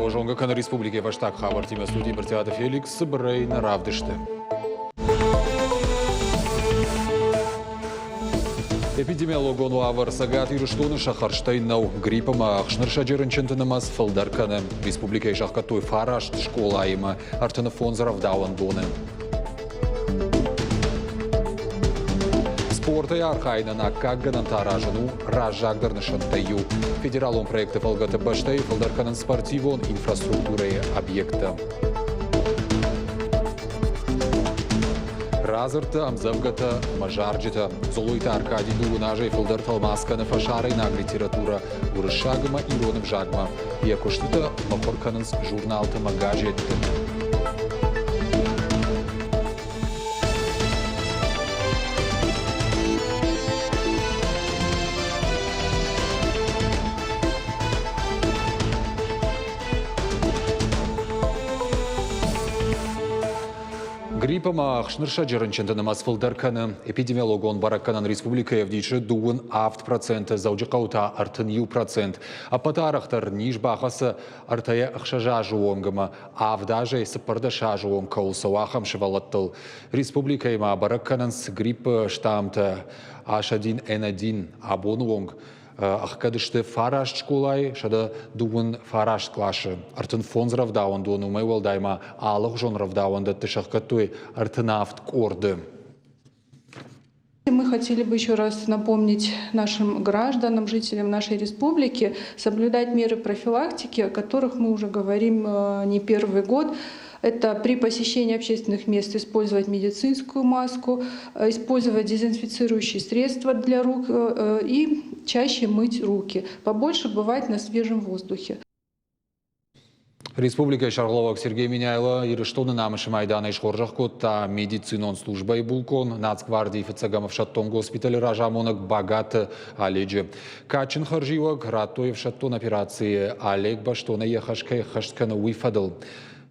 Ожонга Кана Республики Ваштак Хавар Тима студии Бартиада Феликс Брейн Равдышты. Эпидемиологон Уавар Сагат Ируштуны Шахарштейнау гриппом Ахшнерша Джеренчентенамас Фалдаркана Республика Ишахкатой Фарашт школа има Артена Фонзаров Дауандоне. Спорта и архайна на Кагганан Таражану Ражагдер Нашантаю. Федералом проекта Фалгата Баштей Фалдарканан спортивон инфраструктуры объекта. Разерта, Амзавгата, Мажарджита, Золойта Аркадий Дугунажа и Фалдар Талмаскана Фашара и наг литература Урышагма и Ронов Жагма. И Акуштита Махоркананс журналта Магаджетта. Гриппом Ахшнерша Джеренчентенамас Фалдаркана эпидемиологон Баракканан Республика Евдичи дуын авт процента заужикаута артын ю процент. А патарахтар ниш бахаса артая ахшажа жуонгама авдаже сапарда шажуон каулсауахам шевалаттал. Республика има Бараккананс грипп штамта H1N1 абонуонг. Ахкадышты фараш школай, шада дуын фараш клашы. Артын фонзрав дауан дуын умай валдайма алық жонрав дауан датты шахкатой артын авт корды. Мы хотели бы еще раз напомнить нашим гражданам, жителям нашей республики, соблюдать меры профилактики, о которых мы уже говорим не первый год. Это при посещении общественных мест использовать медицинскую маску, использовать дезинфицирующие средства для рук и чаще мыть руки, побольше бывать на свежем воздухе. Республика Шарловак Сергей Миняйло Ириштоны намыши майдана ишхоржах котта медицинон служба и булкон нацгвардии фицагамов шаттон госпиталь ражамонок богат аледжи. Качин харживак ратоев шаттон операции Олег Баштона ехашкай хашткана уйфадл.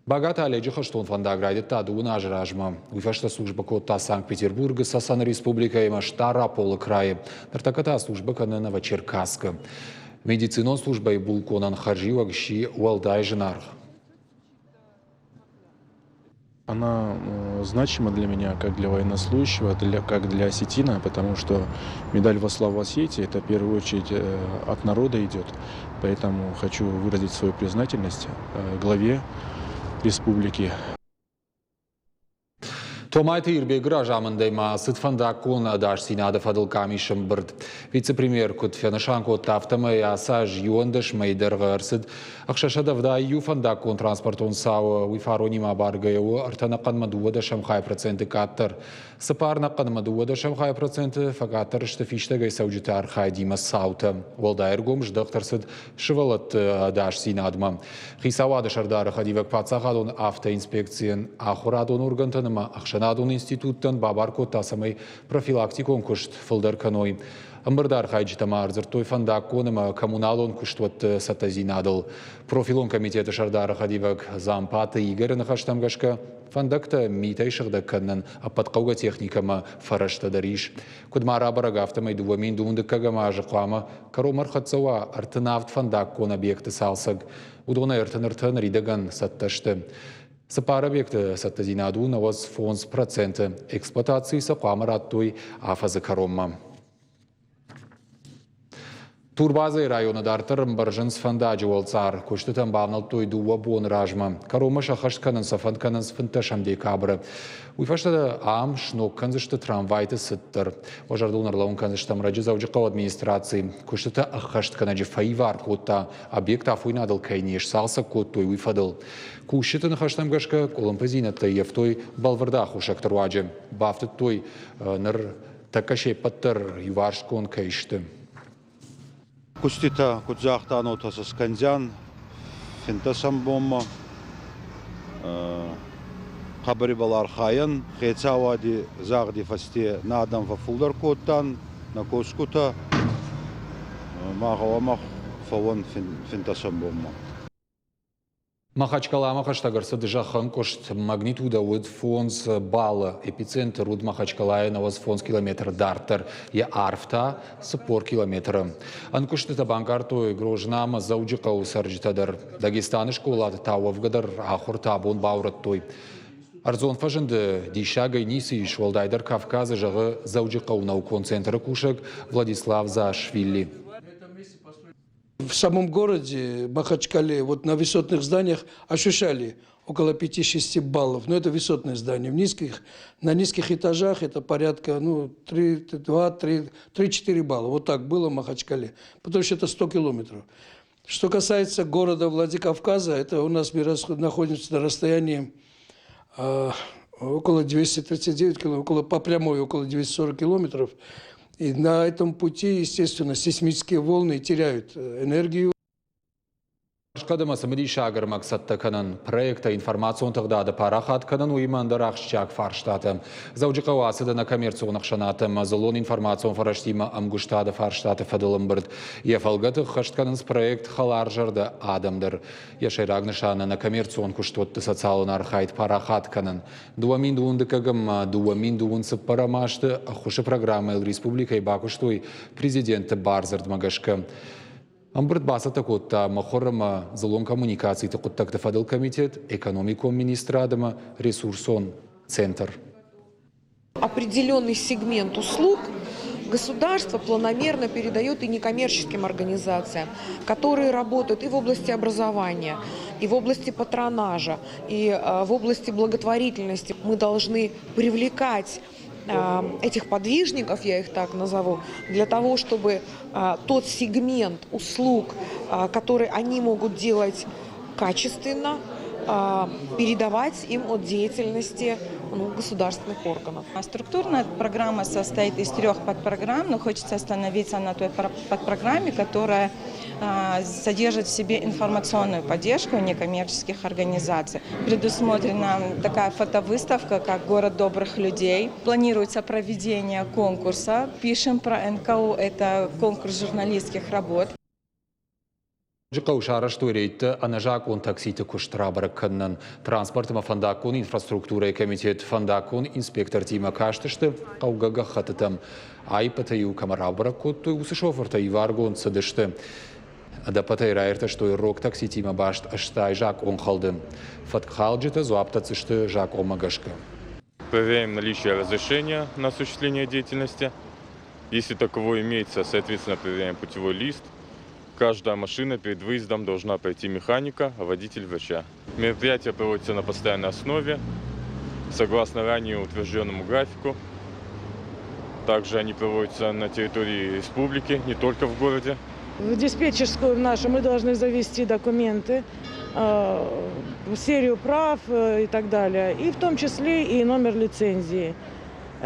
Богата аледжи хаштон фандаграйде тадуын ажражма. Уйфашта служба котта Санкт-Петербурга сасана республика има штара полы крае. Тартаката служба кана Новочеркасска. Медицинон служба и булконан харживак щи уалдай женарх. Она значима для меня, как для военнослужащего, как для осетина, потому что медаль во славу Осетии, это в первую очередь от народа идет. Поэтому хочу выразить свою признательность главе республики. Томайты ирбег ражамындайма сытфандакон адаш синада фадыл камишым бірд. Вице-премьер кут фянышан кот тафтамы ясаж юандыш майдырғы арсыд. Ақшашада вда юфандакон транспортон сауы уйфаронима баргайы артанаққан мадуада шамхай проценты каттыр. Сыпарнаққан мадуада шамхай проценты факаттыр ішті фиштагай сауджита архай дима сауты. Волдайыргом ждықтырсыд шывалат адаш синадма. Хисавады шардары хадивак пацахадон автоинспекциен ахурадон органтаныма Ақшанадон институттан бабарко тасамай профилактикон күшт фылдарканой. Амбардар хайджитама арзыртой фандаконыма коммуналон күштват сатазинадыл. Профилон комитеті шардары хадивак зампаты Игорь нахаштамгашка фандакта митай шагдакканнан аппатқауга техникама фарашта дариш. Кудмара барагафтамай дуамин дуындыккагама ажықлама каромар хатсауа артынавт фандаккон объекты салсаг. Удона артын ридаган сатташты. Сапар объекты саттазинаду на вас фонс процента эксплуатации сақамараттой афазы каромма. Турбазы района дартырым баржынс фандажы олцар, көштітен бағнал той дуа буын ражма. Карома шахаштканын сафантканын сфынташам декабры. Уйфаштада ам шнокканзышты трамвайты сыттыр. Ожардунарлауын канзыштам раджы заужықау администрации. Көштіті ахаштканаджы фаивар котта объект афуйнадыл кайнеш салса коттой уйфадыл. Кушытын хаштамгашка колымпазинатта ефтой балвардаху шактыруаджы. Бафты той ныр такашей паттыр юваршкон кайшты. Кустита кудзахтан отасы скандян, финтасам бомма, қабыры балар хайын, хейцауади зағди фасте на адам фафулдар коттан, на коскута, мағауамақ фавон финтасам бомма. Махачкала Махаштагарсад жахан кошт магнитуда уд фонс балла эпицентр уд Махачкалая на вас фонс километр дартер я арфта сапор километра. Анкушты табанкарту и грожнама зауджика у сарджитадар Дагестаны школа тававгадар ахур табун баурат-той. Арзон фаженды дишага и ниси швалдайдар Кавказа жағы зауджика у наукон центра кушек Владислав Зашвили. В самом городе Махачкале вот на высотных зданиях ощущали около 5-6 баллов. Но это высотные здания. На низких этажах это порядка 3-4 балла. Вот так было в Махачкале. Потому что это 100 километров. Что касается города Владикавказа, это у нас мы находимся на расстоянии около 239 километров, по прямой около 240 километров. И на этом пути, естественно, сейсмические волны теряют энергию. Шкадама самеди шагар максатта канан проекта информацион тогда парахат канан уимандар ахшчак фарштата. Зауджика асада на коммерцион шаната мазалон информацион фараштима амгуштада фарштата фадалымбырд. Ефалгаты хашткананс проект халаржарда адамдар. Яшайрагнашана на коммерцион куштотты социалон архайт парахат канан. Дуамин дуундыкагам дуамин дуунсып парамашты ахуши программа республика и бакуштой президента Барзард Магашка. Амбрд басата котта махорама залон коммуникации токуттак тефадыл комитет, экономиком министрадама, ресурсон центр. Определенный сегмент услуг государство планомерно передает и некоммерческим организациям, которые работают и в области образования, и в области патронажа, и в области благотворительности. Мы должны привлекать этих подвижников, я их так назову, для того, чтобы тот сегмент услуг, который они могут делать качественно, передавать им от деятельности государственных органов. Структурная программа состоит из 3 подпрограмм, но хочется остановиться на той подпрограмме, которая содержит в себе информационную поддержку некоммерческих организаций. Предусмотрена такая фотовыставка, как «Город добрых людей». Планируется проведение конкурса. Пишем про НКУ, это конкурс журналистских работ. Жикаушара штурейте анажакон такситы куштрабараканнан транспортыма фандакон инфраструктура комитет фандакон инспектор Тима Каштышты каугага хатытам айпатаю камарабаракотту усышофорта и варгон цедышты. Адапатай райрта, что и рок такси Тима Башт аштай жак он халдым. Фаткхалджита зуаптацышты жак омагашка. Проверяем наличие разрешения на осуществление деятельности. Если таковое имеется, соответственно, проверяем путевой лист. Каждая машина перед выездом должна пройти механика, а водитель врача. Мероприятия проводятся на постоянной основе, согласно ранее утвержденному графику. Также они проводятся на территории республики, не только в городе. В диспетчерскую нашу мы должны завести документы, серию прав и так далее, и в том числе и номер лицензии.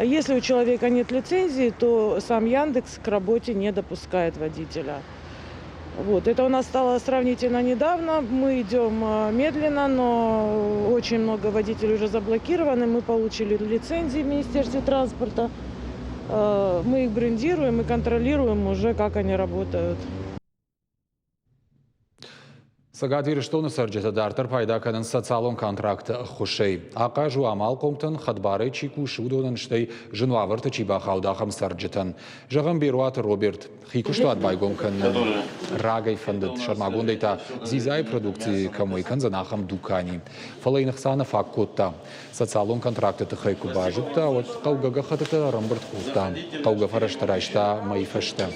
Если у человека нет лицензии, то сам Яндекс к работе не допускает водителя. Вот. Это у нас стало сравнительно недавно. Мы идем медленно, но очень много водителей уже заблокированы. Мы получили лицензии в Министерстве транспорта. Мы их брендируем и контролируем уже, как они работают. Сагат вирштоны сарджета дартер пайда канан социалон контракта хушей. Акажу амал комтан хадбары чику шудонан штей женуаварта чибахаудахам сарджетан. Жагам бируат Роберт. Хикуштуат байгом канан рагай фандат шармагондайта зизай продукции камой канзанахам дукани. Фалайнахсана факкотта. Социалон контракта тахайку бажутта, вот каугага хатата рамбарт хутта. Кауга фараштарашта майфашта.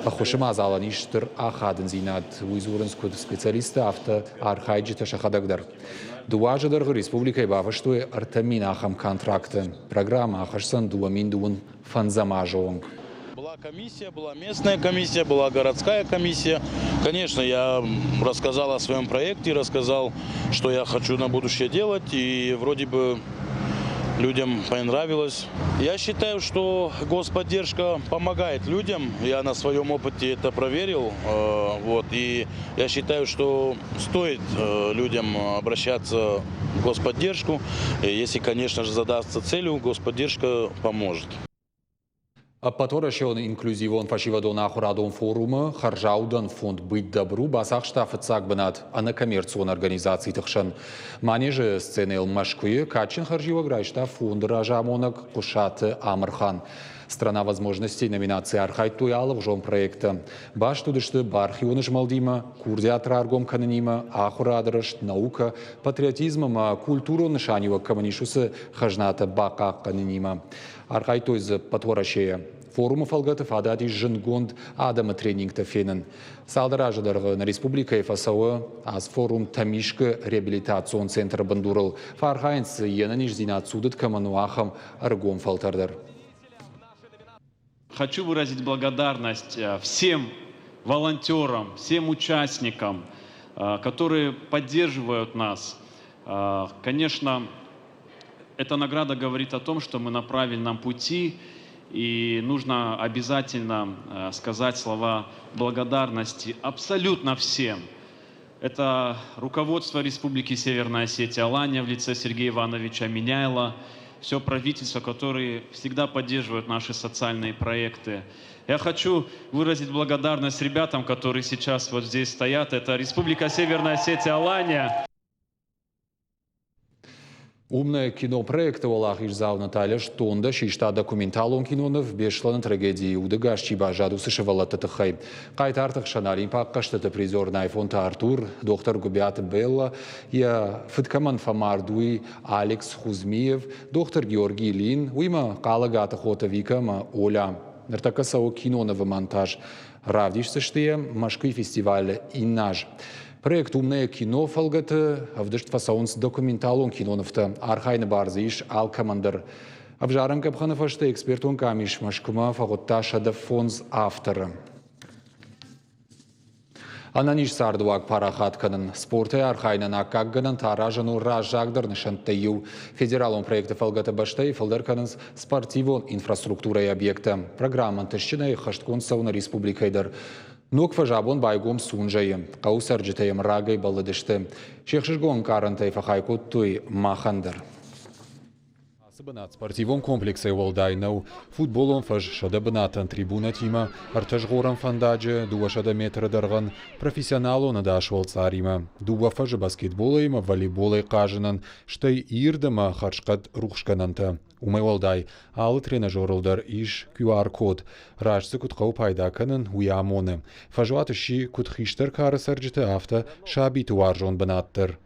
Ахушима азалаништыр ахадын зинат уизурынскуд специалист авто архайджита шахадагдар. Дуажадар республика и баваштуе артаминахам контракты. Программа ахашсан дуамин дуун фанзамажонг. Была комиссия, была местная комиссия, была городская комиссия. Конечно, я рассказал о своем проекте, рассказал, что я хочу на будущее делать, и вроде бы людям понравилось. Я считаю, что господдержка помогает людям. Я на своем опыте это проверил. И я считаю, что стоит людям обращаться в господдержку. Если, конечно же, задастся целью, господдержка поможет. Паторашон инклюзивон фашивадон ахурадон форумы Харжаудан фонд «Быть добру» басақ штафы цак бінат ана коммерцион организации тықшын. Манежі сценел Машкуе качин харжива грайшта фонд ражамонок Кушаты Амырхан. Страна возможностей номинации Архайт Туялов жон проекта. Баш тудышты бархионыш малдима, курдиатра аргом канонима, ахурадырышт, наука, патриотизма, культуру нышанива коммунишусы хажната бака канонима. Архайт тойзы патворашея. Форумы фалгатов адати жынгонд адамы тренингті фенін. Салдаражыдарғы на республика ФСО аз форум Тамишка реабилитацион центр бандурыл. Фархайнсы енаниш зинат судыт камануахам аргом фалтардар. Хочу выразить благодарность всем волонтерам, всем участникам, которые поддерживают нас. Конечно, эта награда говорит о том, что мы на правильном пути, и нужно обязательно сказать слова благодарности абсолютно всем. Это руководство Республики Северная Осетия Алания в лице Сергея Ивановича Миняйла, все правительство, которые всегда поддерживают наши социальные проекты. Я хочу выразить благодарность ребятам, которые сейчас вот здесь стоят. Это Республика Северная Осетия Алания. Умное кино проекта Олах Ижзау Наталья Штонда, шишта документалон кинонов, бешлан трагедии удыгашчи бажаду сышевала татыхай. Кайтартых шаналин паккаштата призер на фонда Артур, доктор Губиат Белла, я фыткаман Фамардуи, Алекс Хузмиев, доктор Георгий Лин, уйма калагата хота викама Оля. Нартакасау киноновый монтаж. Равдиш сыштые, машкы фестиваля «Иннаж». Проект «Умное кино» фалгаты авдышт фасаунс документалон киноновта архайны барзиш алкомандыр. Авжаран капханов ашты экспертон камиш машкума фаготта шада фонз автора. Ананиш сардуак парахатканын спорты архайнын аккагганын таражану ражагдыр нышантайю. Федералон проекты фалгаты баштай фалдарканын спортивон инфраструктурой объекта. Программан тышчина и хашткон сауна республикайдар. Нок фажабон байгом сунжайы, қаусар житайым рагай балыдышты. Шехшишгон карантай фахайку туй махандар. Бынат спортивон комплексе волдайнау, футболон фаж шада бынатан трибуна тима, артаж горан фандаджи, дуа шада метра дарган, профессионалу надаш волцарима, дуа фаж баскетболайма, волейболай кажанан, штай ирдама харшкат рухшкананта. Умай волдай, алы тренажерылдар иш QR-код, рашсы кутқау пайдаканын уямоны. Фажуаты ши кутхиштар кары сарджиты авто шабиту аржон бынаттыр.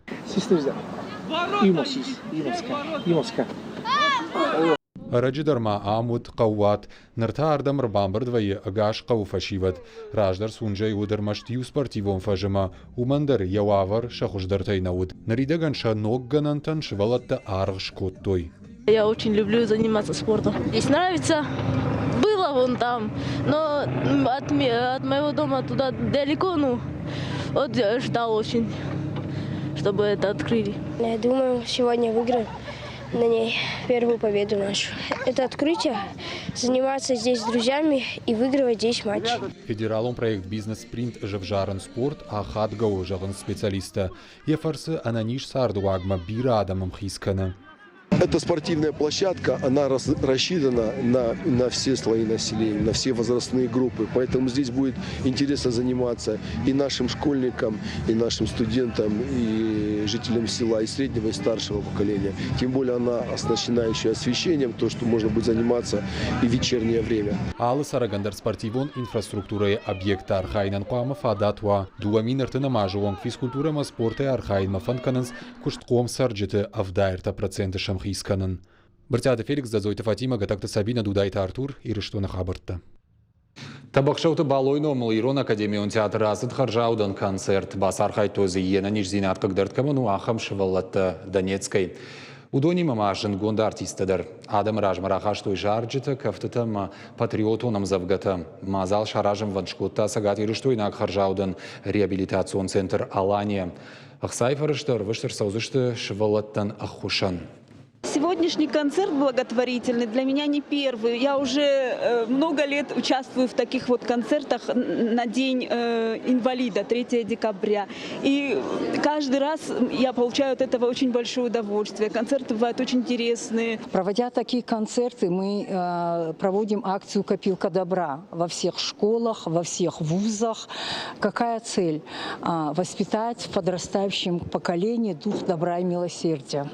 Раджидарма амуд қауат, нырта ардамыр бамбырдвайы агаш қау фашиват. Раждар сунжай удармаштию спортивон фажыма, умандар явавар шахуждар тайнауд. Наридаган шанок ганантан швалатта аргш коттой. Я очень люблю заниматься спортом. Здесь нравится. Было вон там, но от моего дома туда далеко, вот ждал очень, чтобы это открыли. Я думаю, сегодня выиграем на ней первую победу нашу. Это открытие, заниматься здесь с друзьями и выигрывать здесь матч. Федералом проект «Бизнес-спринт» жевжарен спорт, а хатгау жаган специалиста. Ефарсы ананиш сардуагма бира адамам хискана. Эта спортивная площадка, она рассчитана на все слои населения, на все возрастные группы. Поэтому здесь будет интересно заниматься и нашим школьникам, и нашим студентам, и жителям села, и среднего, и старшего поколения. Тем более она оснащена еще освещением, то, что можно будет заниматься и в вечернее время. Алы Сарагандар спортивон инфраструктурой объекта архайнан пама фадатуа. Дуамин артынамажуон физкультурама спорта архайнма фанкананс куштком сарджиты авдайрта проценты шамхисканан. Бартяда Феликс, Зазойта Фатима, Гатакта Сабина, Дудайта Артур и Рештона Хабарта. Табақшауты балойно Малирон Академион театр азыд Харжаудан концерт. Басар хайтозы енаниш зинат кагдырткаману ахам шывалатта Донецкой. Удонима машин гонда артистадар. Адам ражмарахаш той жарджита кафтата патриотоном завгата. Мазал шаражем ваншкотта сагат ирыштойнак Харжаудан реабилитацион центр Алания. Ахсайфарыштар выштыр саузышты шывалаттан ахушан. Сегодняшний концерт благотворительный для меня не первый. Я уже много лет участвую в таких вот концертах на День инвалида, 3 декабря. И каждый раз я получаю от этого очень большое удовольствие. Концерты бывают очень интересные. Проводя такие концерты, мы проводим акцию «Копилка добра» во всех школах, во всех вузах. Какая цель? Воспитать в подрастающем поколении дух добра и милосердия.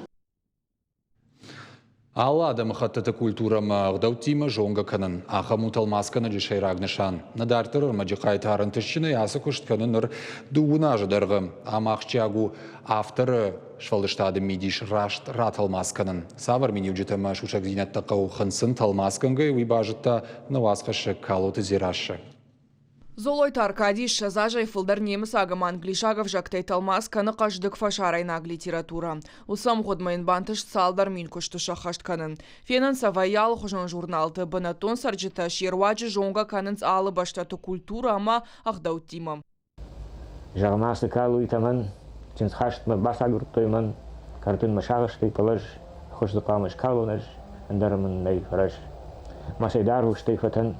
Аллада махаттата культурама гдаутима жонга канан, аха муталмаскана джишай рагнашан. Надартыр маджихай тарантышчина ясы куштканыныр дуунажы даргы. Амахчагу авторы швалдыштады мидиш рашт раталмасканын. Савар мини уджитама шушак зинатта қауқынсын талмасканга и вибажытта навасқашы калуты зирашы. Золой Таркадиш зажай фылдар неміс агам англишагов жактай талмасканы қаждық фашарайнаг литература. Усам ғудмайын бантыш салдар мин күшті шақаштканын. Фенан саваял хұжын журналты бінатон сарджита шерваджы жонга канынц алы баштаты культура ама ағдаутимам. Жағмасы калу итаман, чынс хаштма баса гурттойман, картын машағыштай пылыш, хұжды қалмыш калунаш, андарымын най фараш. Масайдар ұштай фатан,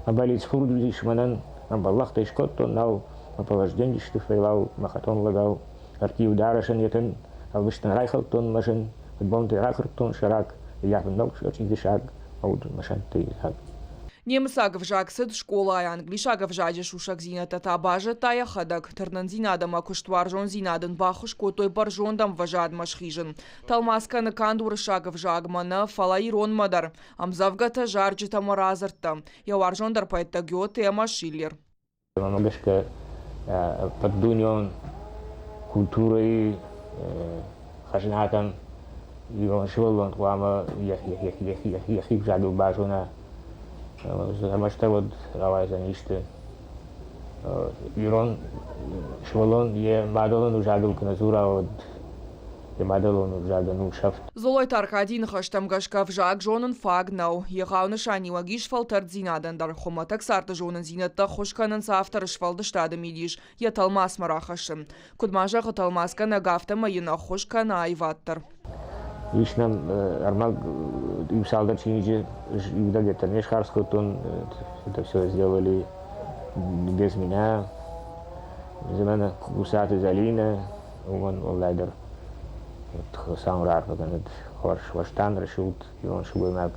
мабалиц фурду зишманан, Баллах тайшкоттон нау, маположден что фейлау, махатон лагау, архив дарашен етен, албыштан райхалтон машин, футбон ты рахартон шарак, япен науч очень дешаг, аудун машин ты хаг. Неміс агов жаксыд школа ай англишагов жаджы шушак зината табажы тая хадак, тырнан зинадама куштвар жон зинадын бахыш котой бар жондам важад машхижын. Талмасканы кандуры шагов жагманы фала ирон мадар, амзавгата жарджы тамаразыртта, явар жондар пайта гёте ама Шиллер. Мамагашка под дуньон культурой хажнатам, и он швелон клама яхиб жагил бажуна. Замашта вот равайза ништы. Ирон швалон е мадалон ужагил кназура вот е мадалон ужаган ушафт. Золой Таркадин хаштам гашкав жаг жонын фагнау. Ехауны шани вагиш фалтар зинадан дар хоматак сарты жонын зинатта хошканын сафтар швалды штады мидиш. Я талмас марахашым. Кудмажа хаталмаска нагафта майына хошкана айваттар. Вишнам армал им салдар чиниджи юда где-то не шхарскотон, это все сделали без меня. Замена гусаты залина, он лайдер. Сам рар, когда хорш ваштан решил, и он шубымак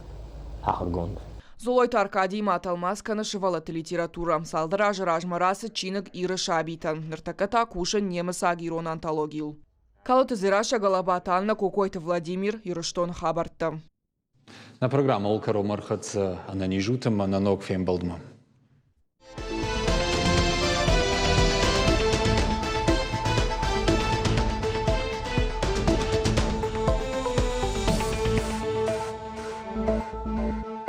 ахаргонд. Золой Таркадий маталмасканы шывалаты литература. Салдар ажмарасы чинык иры шабитан. Ныртаката кушан немыс агирон антологил. Калуты зираша галабатална какой-то Владимир Ируштон хабарта. На программу Олкаро Мархац Ананижутам на ног фембалдма.